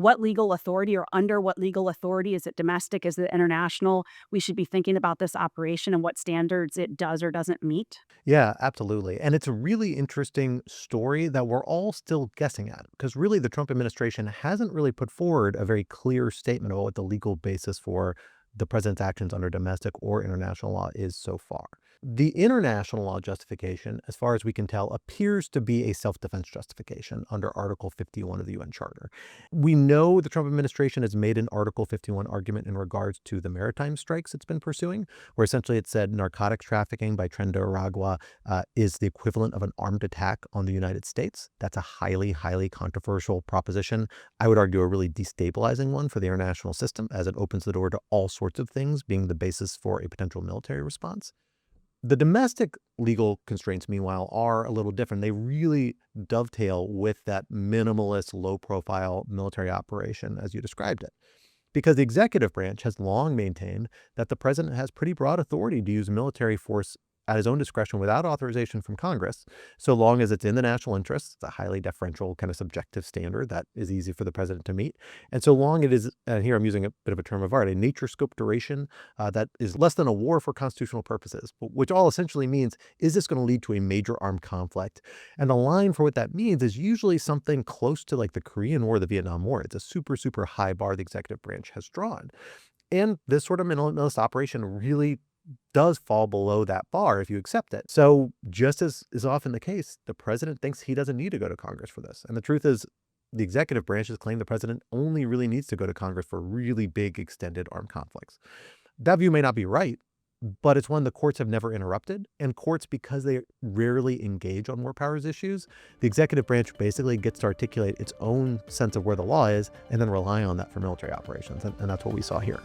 what legal authority or under what legal authority, is it domestic, is it international, we should be thinking about this operation and what standards it does or doesn't meet? Yeah, absolutely. And it's a really interesting story that we're all still guessing at because really the Trump administration hasn't really put forward a very clear statement about what the legal basis for the president's actions under domestic or international law is so far. The international law justification, as far as we can tell, appears to be a self-defense justification under Article 51 of the UN Charter. We know the Trump administration has made an Article 51 argument in regards to the maritime strikes it's been pursuing, where essentially it said narcotics trafficking by Tren de Aragua is the equivalent of an armed attack on the United States. That's a highly, highly controversial proposition. I would argue a really destabilizing one for the international system, as it opens the door to all sorts of things being the basis for a potential military response. The domestic legal constraints, meanwhile, are a little different. They really dovetail with that minimalist, low-profile military operation, as you described it. Because the executive branch has long maintained that the president has pretty broad authority to use military force at his own discretion without authorization from Congress, so long as it's in the national interest. It's a highly deferential kind of subjective standard that is easy for the president to meet. And so long it is, and here I'm using a bit of a term of art, a nature scope duration that is less than a war for constitutional purposes, which all essentially means, is this going to lead to a major armed conflict? And the line for what that means is usually something close to like the Korean War, the Vietnam War. It's a super, super high bar the executive branch has drawn. And this sort of minimalist operation really does fall below that bar if you accept it. So just as is often the case, the president thinks he doesn't need to go to Congress for this. And the truth is, the executive branches claim the president only really needs to go to Congress for really big, extended armed conflicts. That view may not be right, but it's one the courts have never interrupted. And courts, because they rarely engage on war powers issues, the executive branch basically gets to articulate its own sense of where the law is and then rely on that for military operations. And that's what we saw here.